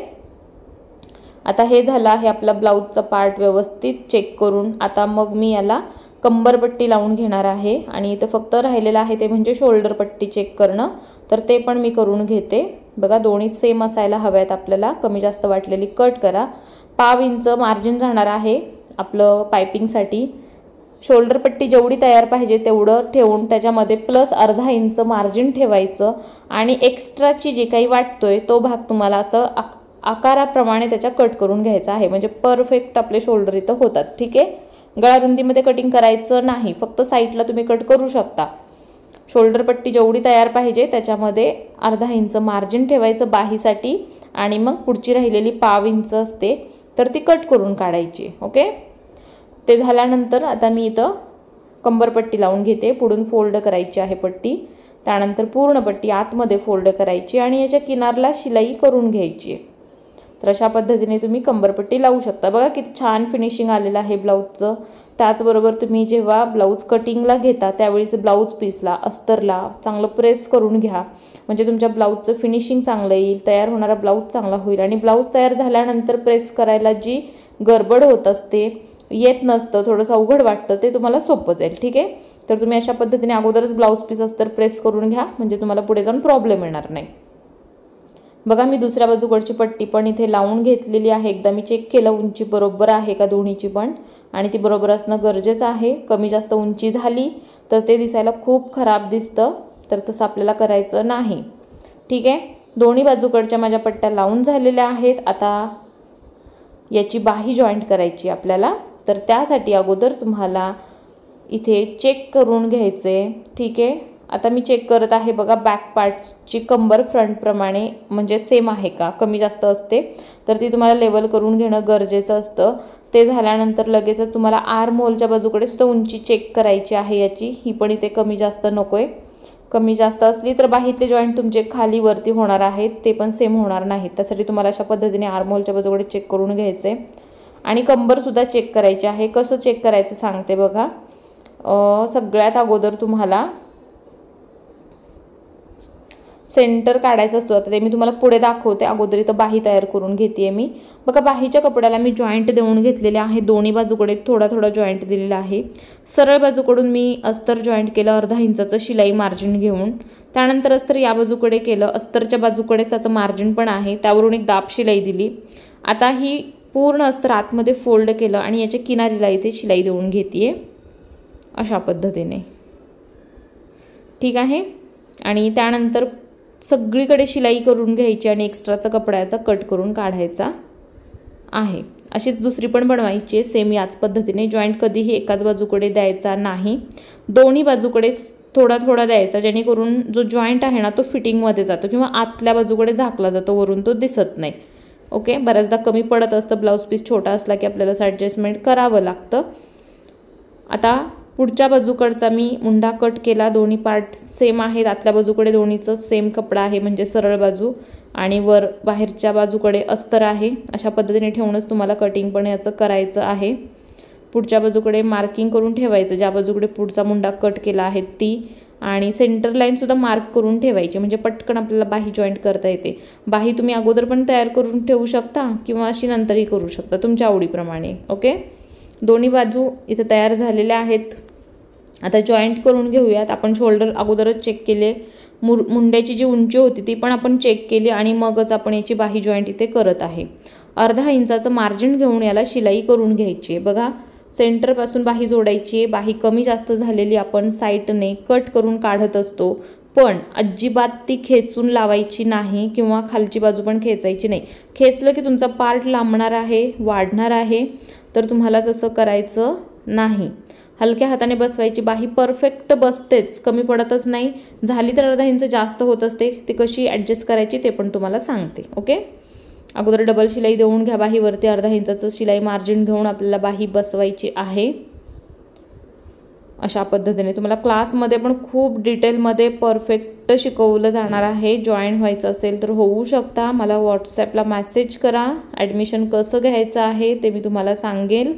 आता हे झालं आहे आपला ब्लाऊजचा पार्ट व्यवस्थित चेक करून। आता मग मी याला कंबरपट्टी लावून घेणार आहे आणि इथं फक्त राहिलेलं आहे ते म्हणजे शोल्डर पट्टी चेक करणं, तर ते पण मी करून घेते। बघा दोन्ही सेम असायला हव्यात आपल्याला, कमी जास्त वाटलेली कट करा। 1/2 इंच मार्जिन राहणार आहे आपलं पायपिंगसाठी। शोल्डर पट्टी जेवढी तयार पाहिजे तेवढं ठेवून त्याच्यामध्ये प्लस अर्धा इंच मार्जिन ठेवायचं आणि एक्स्ट्राची जे काही वाटतोय तो भाग तुम्हाला असं आकाराप्रमाणे त्याच्या कट करून घ्यायचा आहे, म्हणजे परफेक्ट आपले शोल्डर इथं होतात। ठीक आहे। गळा रुंदीमध्ये कटिंग करायचं नाही, फक्त साईडला तुम्ही कट करू शकता। शोल्डर पट्टी जेवढी तयार पाहिजे त्याच्यामध्ये अर्धा इंच मार्जिन ठेवायचं बाहीसाठी आणि मग पुढची राहिलेली 1/2 इंच असते तर ती कट करून काढायची। ओके। ते झाल्यानंतर आता मी इथं कंबरपट्टी लावून घेते। पुढून फोल्ड करायची आहे पट्टी, त्यानंतर पूर्ण पट्टी आतमध्ये फोल्ड करायची आणि याच्या किनारला शिलाई करून घ्यायची आहे। तर अशा पद्धतीने तुम्ही कंबरपट्टी लावू शकता। बघा किती छान फिनिशिंग आलेलं आहे ब्लाऊजचं। त्याचबरोबर तुम्ही जेव्हा ब्लाऊज कटिंगला घेता त्यावेळीच ब्लाऊज पीसला अस्तरला चांगलं प्रेस करून घ्या, म्हणजे तुमच्या ब्लाऊजचं फिनिशिंग चांगलं येईल, तयार होणारा ब्लाऊज चांगला होईल। आणि ब्लाऊज तयार झाल्यानंतर प्रेस करायला जी गडबड होत असते, येत नसतं, थोडंसं अवघड वाटतं, ते तुम्हाला सोपं जाईल। ठीक आहे। तर तुम्ही अशा पद्धतीने अगोदरच ब्लाऊज पीस अस्तर प्रेस करून घ्या, म्हणजे तुम्हाला पुढे जाऊन प्रॉब्लेम येणार नाही। बघा मी दुसऱ्या बाजूकडची पट्टी पण इथे लावून घेतलेली आहे। एकदा मी चेक केलं उंची बरोबर आहे का दोन्हीची पण, आणि ती बरोबर असणं गरजेचं आहे। कमी जास्त उंची झाली तर ते दिसायला खूप खराब दिसतं, तर तसं आपल्याला करायचं नाही। ठीक आहे। दोन्ही बाजूकडच्या माझ्या पट्ट्या लावून झालेल्या आहेत। आता याची बाही जॉईंट करायची आपल्याला, तर त्यासाठी अगोदर तुम्हाला इथे चेक करून घ्यायचे। ठीक आहे। आता मी चेक करत आहे। बघा बॅक पार्टची कंबर फ्रंट प्रमाणे म्हणजे सेम आहे का, कमी जास्त असते तर ती तुम्हाला लेवल करून घेणं गरजेचं असतं। ते झाल्यानंतर लगेचच तुम्हाला आर्म होलच्या बाजूकडे सुद्धा उंची चेक करायची आहे याची, ही पण इथे कमी जास्त नकोय। कमी जास्त असली तर बाहीतले जॉईंट तुमचे खाली वरती होणार आहेत, ते पण सेम होणार नाहीत। त्यासाठी तुम्हाला अशा पद्धतीने आर्म होलच्या बाजूकडे चेक करून घ्यायचे आणि कंबर सुद्धा चेक करायची आहे। कसं चेक करायचं सांगते बघा। सगळ्यात अगोदर तुम्हाला सेंटर काढायचं असतो, आता ते मी तुम्हाला पुढे दाखवते। अगोदर इथं बाही तयार करून घेते मी। बघा बाहीच्या कपड्याला मी जॉईंट देऊन घेतलेले आहे। दोन्ही बाजूकडे थोडा थोडा जॉईंट दिलेला आहे। सरळ बाजूकडून मी अस्तर जॉईंट केलं अर्धा इंचाचं शिलाई मार्जिन घेऊन, त्यानंतर अस्तर या बाजूकडे केलं, अस्तरच्या बाजूकडे त्याचं मार्जिन पण आहे, त्यावरून एक दाब शिलाई दिली। आता ही पूर्ण अस्तर आतमध्ये फोल्ड केलं आणि याच्या किनारीला इथे शिलाई देऊन घेते अशा पद्धतीने। ठीक आहे। आणि त्यानंतर सगळीकडे शिलाई करून घ्यायची आणि एक्स्ट्राचा कपड्याचा कट करून काढायचा आहे। अशीच दुसरी पण बनवायची आहे सेम याच पद्धतीने। जॉईंट कधीही एकाच बाजूकडे द्यायचा नाही, दोन्ही बाजूकडे थोडा थोडा द्यायचा, जेणेकरून जो जॉईंट आहे ना तो फिटिंगमध्ये जातो किंवा आतल्या बाजूकडे झाकला जातो, वरून तो दिसत नाही। ओके। बऱ्याचदा कमी पडत असतं, ब्लाऊज पीस छोटा असला की आपल्याला ॲडजस्टमेंट करावं लागतं। आता पुढच्या बाजूकडचा मी मुंडा कट केला, दोन्ही पार्ट सेम आहेत। आतल्या बाजूकडे दोन्हीचं सेम कपडा आहे म्हणजे सरळ बाजू, आणि वर बाहेरच्या बाजूकडे अस्तर आहे। अशा पद्धतीने ठेवूनच तुम्हाला कटिंग पण याचं करायचं आहे। पुढच्या बाजूकडे मार्किंग करून ठेवायचं, ज्या बाजूकडे पुढचा मुंडा कट केला आहे ती, आणि सेंटर लाईनसुद्धा मार्क करून ठेवायची, म्हणजे पटकन आपल्याला बाही जॉईंट करता येते। बाही तुम्ही अगोदर पण तयार करून ठेवू शकता किंवा अशी नंतरही करू शकता तुमच्या आवडीप्रमाणे। ओके। दोन्ही बाजू इथे तयार झालेल्या आहेत। आता जॉईंट करून घेऊयात। आपण शोल्डर अगोदरच चेक केले, मुंड्याची जी उंची होती ती पण आपण चेक केली आणि मगच आपण याची बाही जॉईंट इथे करत आहे। अर्धा इंचाचं मार्जिन घेऊन याला शिलाई करून घ्यायची आहे। बघा सेंटरपासून बाही जोडायची आहे। बाही कमी जास्त झालेली आपण साईडने कट करून काढत असतो, पण अजिबात ती खेचून लावायची नाही किंवा खालची बाजू पण खेचायची नाही। खेचलं की तुमचा पार्ट लांबणार आहे, वाढणार आहे, तर तुम्हाला तसं करायचं नाही। हलक्या हाताने बसवायची, बाही परफेक्ट बसतेच, कमी पडतच नाही। झाली तर अर्धा इंच जास्त होत असते, ते कशी ॲडजस्ट करायची ते पण तुम्हाला सांगते। ओके। अगोदर डबल शिलाई देऊन घ्या बाहीवरती, अर्धा इंचाचं शिलाई मार्जिन घेऊन आपल्याला बाही बसवायची आहे। अशा पद्धतीने तुम्हाला क्लासमध्ये पण खूप डिटेलमध्ये परफेक्ट शिकवलं जाणार आहे. जॉईन व्हायचं असेल तर होऊ शकता. मला व्हॉट्सॲपला मेसेज करा. ॲडमिशन कसं घ्यायचं आहे ते मी तुम्हाला सांगेल.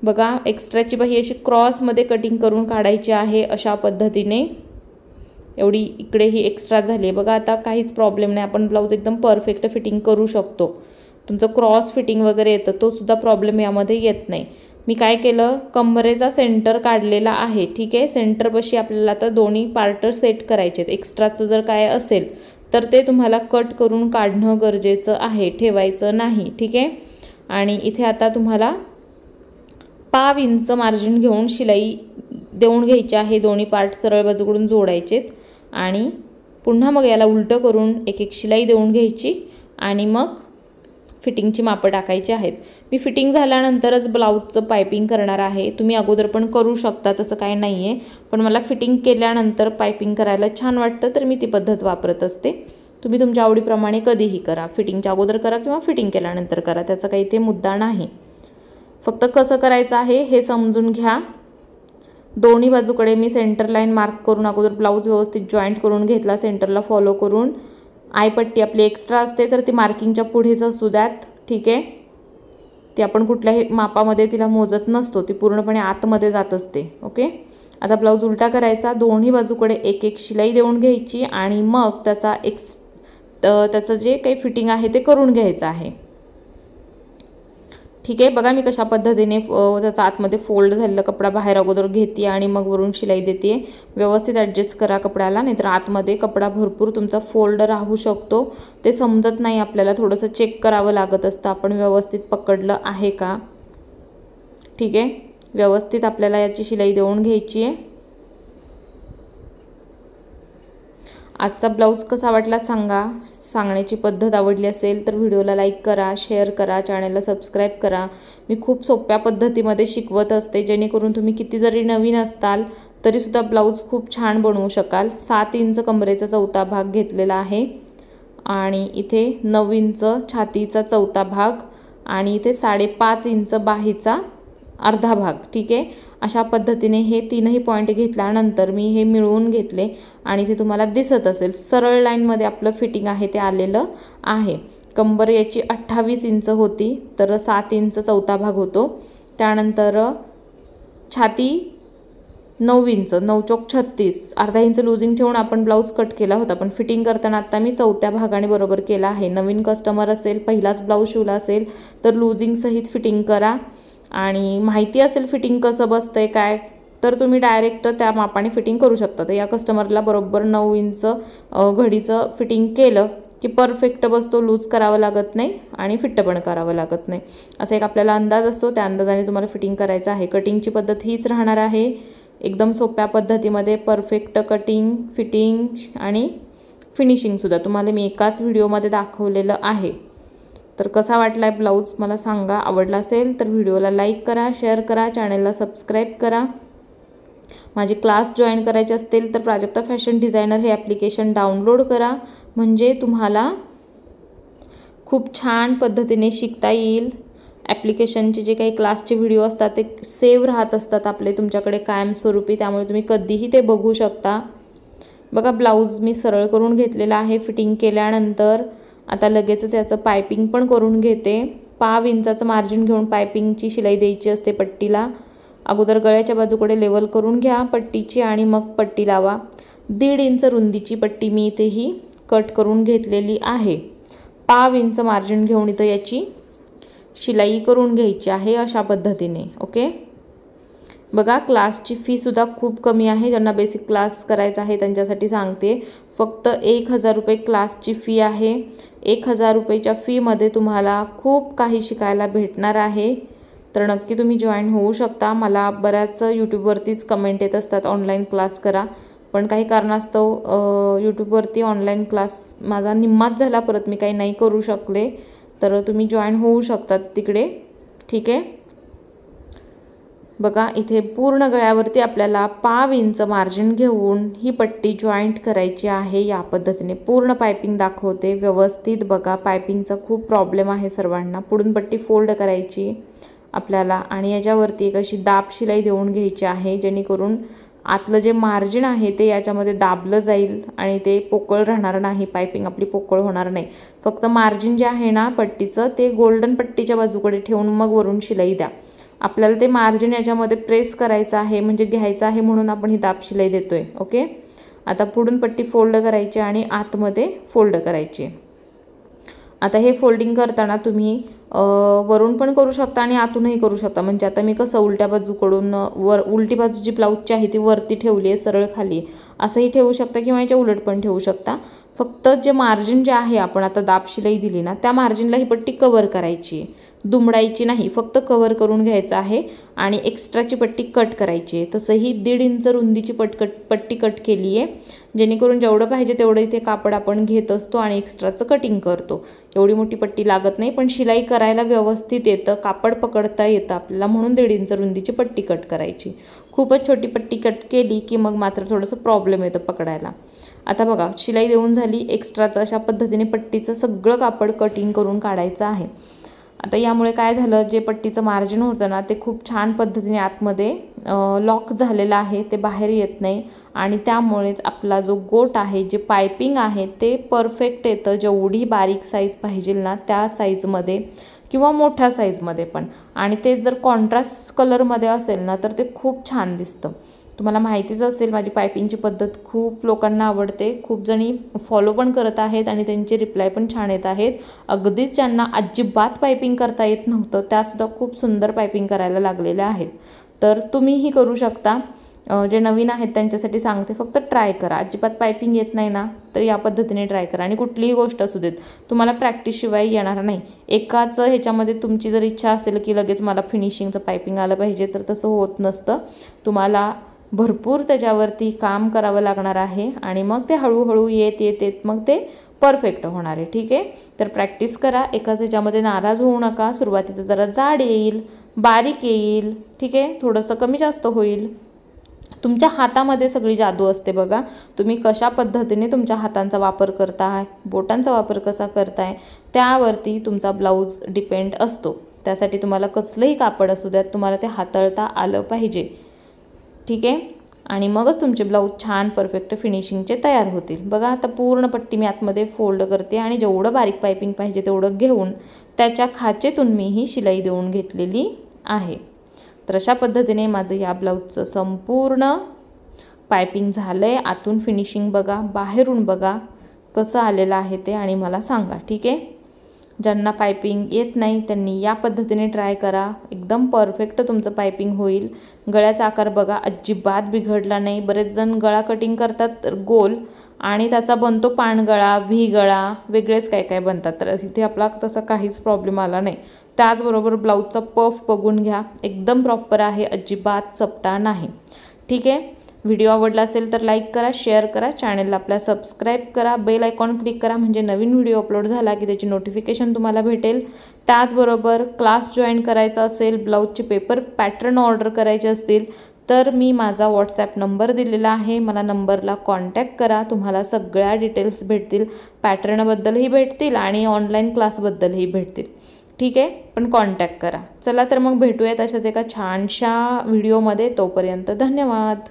बघा, एक्स्ट्राची बाही अशी क्रॉसमध्ये कटिंग करून काढायची आहे अशा पद्धतीने. एवढी इकडे ही एक्स्ट्रा झाली आहे बघा. आता काहीच प्रॉब्लेम नाही, आपण ब्लाऊज एकदम परफेक्ट फिटिंग करू शकतो. तुमचं क्रॉस फिटिंग वगैरे येतं तो सुद्धा प्रॉब्लेम यामध्ये येत नाही. मी काय केलं, कमरेचा सेंटर काढलेला आहे. ठीक आहे, सेंटरपाशी आपल्याला आता दोन्ही पार्ट सेट करायचे आहेत. एक्स्ट्राचं जर काय असेल तर ते तुम्हाला कट करून काढणं गरजेचं आहे, ठेवायचं नाही. ठीक आहे, आणि इथे आता तुम्हाला 1/2 इंच मार्जिन घेऊन शिलाई देऊन घ्यायची आहे. दोन्ही पार्ट सरळ बाजूकडून जोडायचेत आणि पुन्हा मग याला उलटं करून एक एक शिलाई देऊन घ्यायची आणि मग फिटिंगची मापं टाकायची आहेत. मी फिटिंग झाल्यानंतरच ब्लाऊजचं पायपिंग करणार आहे. तुम्ही अगोदर पण करू शकता, तसं काय नाही आहे, पण मला फिटिंग केल्यानंतर पायपिंग करायला छान वाटतं तर मी ती पद्धत वापरत असते. तुम्ही तुमच्या आवडीप्रमाणे कधीही करा, फिटिंगच्या अगोदर करा किंवा फिटिंग केल्यानंतर करा, त्याचा काही ते मुद्दा नाही. फक्त कसं करायचं आहे हे समजून घ्या. दोन्ही बाजूकडे मी सेंटर लाईन मार्क करून अगोदर ब्लाऊज व्यवस्थित जॉईंट करून घेतला, सेंटरला फॉलो करून. आयपट्टी आपली एक्स्ट्रा असते तर ती मार्किंगच्या पुढेच असू द्यात. ठीक आहे, ती आपण कुठल्याही मापामध्ये तिला मोजत नसतो, ती पूर्णपणे आतमध्ये जात असते. ओके, आता ब्लाऊज उलटा करायचा, दोन्ही बाजूकडे एक एक शिलाई देऊन घ्यायची आणि मग त्याचं जे काही फिटिंग आहे ते करून घ्यायचं आहे. ठीक आहे, बघा मी कशा पद्धतीने त्याचा आतमध्ये फोल्ड झालेला कपडा बाहेर अगोदर घेते आणि मग वरून शिलाई देते. व्यवस्थित ॲडजस्ट करा कपड्याला, नाहीतर आतमध्ये कपडा भरपूर तुमचा फोल्ड राहू शकतो. ते समजत नाही आपल्याला, थोडंसं चेक करावं लागत असतं आपण व्यवस्थित पकडलं आहे का. ठीक आहे, व्यवस्थित आपल्याला याची शिलाई देऊन घ्यायची आहे. आजचा ब्लाऊज कसा वाटला सांगा. सांगण्याची पद्धत आवडली असेल तर व्हिडिओला लाईक करा, शेअर करा, चॅनलला सबस्क्राईब करा. मी खूप सोप्या पद्धतीमध्ये शिकवत असते, जेणेकरून तुम्ही किती जरी नवीन असताल तरीसुद्धा ब्लाऊज खूप छान बनवू शकाल. 7 इंच कमरेचा चौथा भाग घेतलेला आहे आणि इथे 9 इंच छातीचा चौथा भाग आणि इथे 5.5 इंच बाहीचा अर्धा भाग. ठीक आहे, अशा पद्धतीने हे तीनही पॉईंट घेतल्यानंतर मी हे मिळवून घेतले आणि इथे तुम्हाला दिसत असेल सरळ लाईनमध्ये आपलं फिटिंग आहे ते आलेलं आहे. कंबर याची 28 इंच होती तर 7 इंच चौथा भाग होतो. त्यानंतर छाती 9 इंच, 9 चौक 36, अर्धा इंच लूजिंग ठेवून आपण ब्लाऊज कट केला होता, पण फिटिंग करताना आता मी चौथ्या भागाने बरोबर केला आहे. नवीन कस्टमर असेल, पहिलाच ब्लाऊज शिवला असेल तर लूजिंग सहित फिटिंग करा. आणि माहिती असेल फिटिंग कसं बसतंय काय तर तुम्ही डायरेक्ट त्या मापाने फिटिंग करू शकता. तर या कस्टमरला बरोबर 9 इंच घडीचं फिटिंग केलं की परफेक्ट बसतो, लूज करावं लागत नाही आणि फिट्ट पण करावं लागत नाही. असा एक आपल्याला अंदाज असतो, त्या अंदाजाने तुम्हाला फिटिंग करायचं आहे. कटिंगची पद्धत हीच राहणार आहे, एकदम सोप्या पद्धतीमध्ये परफेक्ट कटिंग, फिटिंग आणि फिनिशिंगसुद्धा तुम्हाला मी एकाच व्हिडिओमध्ये दाखवलेलं आहे. तर कसा वाटला आहे ब्लाऊज मला सांगा. आवडला असेल तर व्हिडिओला लाईक करा, शेअर करा, चॅनलला सबस्क्राईब करा. माझे क्लास जॉईन करायचे असतील तर प्राजक्ता फॅशन डिझायनर हे ॲप्लिकेशन डाउनलोड करा, म्हणजे तुम्हाला खूप छान पद्धतीने शिकता येईल. ॲप्लिकेशनचे जे काही क्लासचे व्हिडिओ असतात ते सेव्ह राहत असतात आपले तुमच्याकडे कायमस्वरूपी, त्यामुळे तुम्ही कधीही ते बघू शकता. बघा, ब्लाऊज मी सरळ करून घेतलेला आहे फिटिंग केल्यानंतर. आता लगेचच याचं पायपिंग पण करून घेते. 1/2 इंचाचं मार्जिन घेऊन पायपिंगची शिलाई द्यायची असते पट्टीला. अगोदर गळ्याच्या बाजूकडे लेवल करून घ्या पट्टीची आणि मग पट्टी लावा. 1.5 इंच रुंदीची पट्टी मी इथेही कट करून घेतलेली आहे. 1/2 इंच मार्जिन घेऊन इथं याची शिलाई करून घ्यायची आहे अशा पद्धतीने. ओके, बघा क्लासची फीसुद्धा खूप कमी आहे. ज्यांना बेसिक क्लास करायचा आहे त्यांच्यासाठी सांगते. फक्त 1000 रुपये क्लासची फी आहे. 1000 रुपयेच्या फीमध्ये तुम्हाला खूप काही शिकायला भेटणार आहे. तर नक्की तुम्ही जॉईन होऊ शकता. मला बऱ्याच यूट्यूबवरतीच कमेंट येत असतात ऑनलाईन क्लास करा, पण काही कारणास्तव यूट्यूबवरती ऑनलाईन क्लास माझा निम्माच झाला, परत मी काही नाही करू शकले. तर तुम्ही जॉईन होऊ शकतात तिकडे. ठीक आहे, बघा इथे पूर्ण गळ्यावरती आपल्याला 1/2 इंच मार्जिन घेऊन ही पट्टी जॉईंट करायची आहे. या पद्धतीने पूर्ण पायपिंग दाखवते व्यवस्थित. बघा, पायपिंगचा खूप प्रॉब्लेम आहे सर्वांना. पुढून पट्टी फोल्ड करायची आपल्याला आणि याच्यावरती एक अशी दाब शिलाई देऊन घ्यायची आहे, जेणेकरून आतलं जे मार्जिन आहे ते याच्यामध्ये दाबलं जाईल आणि ते पोकळ राहणार नाही, पायपिंग आपली पोकळ होणार नाही। फक्त मार्जिन जे आहे ना पट्टीचं ते गोल्डन पट्टीच्या बाजूकडे ठेवून मग वरून शिलाई द्या। आपल्याला ते मार्जिन याच्यामध्ये प्रेस करायचं आहे, म्हणजे घ्यायचं आहे, म्हणून आपण ही दाब शिलाई देतोय। ओके, आता पुढून पट्टी फोल्ड करायची आणि आतमध्ये फोल्ड करायची। आता हे फोल्डिंग करताना तुम्ही वरून पण करू शकता आणि आतूनही करू शकता। म्हणजे आता मी कसं उलट्या बाजूकडून उलटी बाजू जी ब्लाऊजची आहे ती वरती ठेवली आहे, सरळ खाली असंही ठेवू शकता किंवा याच्या उलट पण ठेवू शकता। फक्त जे मार्जिन जे आहे आपण आता दाब शिलाई दिली ना त्या मार्जिनला ही पट्टी कव्हर करायची आहे, दुमडायची नाही, फक्त कव्हर करून घ्यायचं आहे आणि एक्स्ट्राची पट्टी कट करायची आहे। तसंही 1.5 इंच रुंदीची पट्टी कट केली आहे, जेणेकरून जेवढं पाहिजे तेवढं इथे कापड आपण घेत असतो आणि एक्स्ट्राचं कटिंग करतो। एवढी मोठी पट्टी लागत नाही, पण शिलाई करायला व्यवस्थित येतं, कापड पकडता येतं आपल्याला, म्हणून 1.5 इंच रुंदीची पट्टी कट करायची। खूपच छोटी पट्टी कट केली की मग मात्र थोडंसं प्रॉब्लेम येतं पकडायला। आता बघा शिलाई देऊन झाली, एक्स्ट्राचं अशा पद्धतीने पट्टीचं सगळं कापड कटिंग करून काढायचं आहे। आता यामुळे काय झालं, जे पट्टीचं मार्जिन होतं ना ते खूप छान पद्धतीने आतमध्ये लॉक झालेलं आहे, ते बाहेर येत नाही आणि त्यामुळेच आपला जो गोट आहे, जे पायपिंग आहे ते परफेक्ट येतं। जेवढी बारीक साईज पाहिजे ना त्या साईजमध्ये किंवा मोठ्या साईजमध्ये पण, आणि ते जर कॉन्ट्रास्ट कलरमध्ये असेल ना तर ते खूप छान दिसतं। तुम्हाला माहितीच असेल माझी पायपिंगची पद्धत खूप लोकांना आवडते, खूप जणी फॉलो पण करत आहेत आणि त्यांचे रिप्लाय पण छान येत आहेत। अगदीच ज्यांना अजिबात पायपिंग करता येत नव्हतं त्यासुद्धा खूप सुंदर पायपिंग करायला लागलेल्या आहेत। तर तुम्हीही करू शकता, जे नवीन आहेत त्यांच्यासाठी सांगते, फक्त ट्राय करा। अजिबात पायपिंग येत नाही ना तर या पद्धतीने ट्राय करा, आणि कुठलीही गोष्ट असू देत तुम्हाला प्रॅक्टिसशिवाय येणार नाही। एकाच ह्याच्यामध्ये तुमची जर इच्छा असेल की लगेच मला फिनिशिंगचं पायपिंग आलं पाहिजे तर तसं होत नसतं, तुम्हाला भरपूर त्याच्यावरती काम करावं लागणार आहे आणि मग ते हळूहळू येत मग ते परफेक्ट होणार आहे। ठीक आहे, तर प्रॅक्टिस करा, एकाच ह्याच्यामध्ये नाराज होऊ नका। सुरुवातीचं जरा जाड येईल, बारीक येईल, ठीक आहे, थोडंसं कमी जास्त होईल। तुमच्या हातामध्ये सगळी जादू असते बघा, तुम्ही कशा पद्धतीने तुमच्या हातांचा वापर करताय, बोटांचा वापर कसा करताय त्यावरती तुमचा ब्लाऊज डिपेंड असतो। त्यासाठी तुम्हाला कसलंही कापड असू द्यात तुम्हाला ते हाताळता आलं पाहिजे, ठीक आहे, आणि मगच तुमचे ब्लाऊज छान परफेक्ट फिनिशिंगचे तयार होतील। बघा आता पूर्ण पट्टी मी आतमध्ये फोल्ड करते आणि जेवढं बारीक पायपिंग पाहिजे तेवढं घेऊन त्याच्या खाचेतून मी ही शिलाई देऊन घेतलेली आहे। तर अशा पद्धतीने माझं या ब्लाऊजचं संपूर्ण पायपिंग झालं आहे। आतून फिनिशिंग बघा, बाहेरून बघा कसं आलेलं आहे ते आणि मला सांगा, ठीक आहे। ज्यांना पायपिंग येत नाही त्यांनी या पद्धतीने ट्राय करा, एकदम परफेक्ट तुमचं पायपिंग होईल। गळ्याचा आकार बघा अजिबात बिघडला नाही। बरेच जण गळा कटिंग करतात गोल आणि त्याचा बनतो पानगळा, व्ही गळा, वेगळेच काय काय बनतात, तर इथे आपला तसा काहीच प्रॉब्लेम आला नाही। त्याचबरोबर ब्लाऊजचा पफ बघून घ्या, एकदम प्रॉपर आहे, अजिबात चपटा नाही, ठीक आहे। व्हिडिओ आवडला असेल तर लाईक करा, शेअर करा, चॅनलला आपल्या सबस्क्राईब करा, बेल आयकॉन क्लिक करा, म्हणजे नवीन व्हिडिओ अपलोड झाला की त्याची नोटिफिकेशन तुम्हाला भेटेल। त्याचबरोबर क्लास जॉईन करायचा असेल, ब्लाऊजचे पेपर पॅटर्न ऑर्डर करायचे असतील तर मी माझा व्हॉट्सॲप नंबर दिलेला आहे, मला नंबरला कॉन्टॅक्ट करा, तुम्हाला सगळ्या डिटेल्स भेटतील, पॅटर्नबद्दलही भेटतील आणि ऑनलाईन क्लासबद्दलही भेटतील, ठीक आहे, पण कॉन्टॅक्ट करा। चला तर मग भेटूयात अशाच एका छानशा व्हिडिओमध्ये, तोपर्यंत धन्यवाद।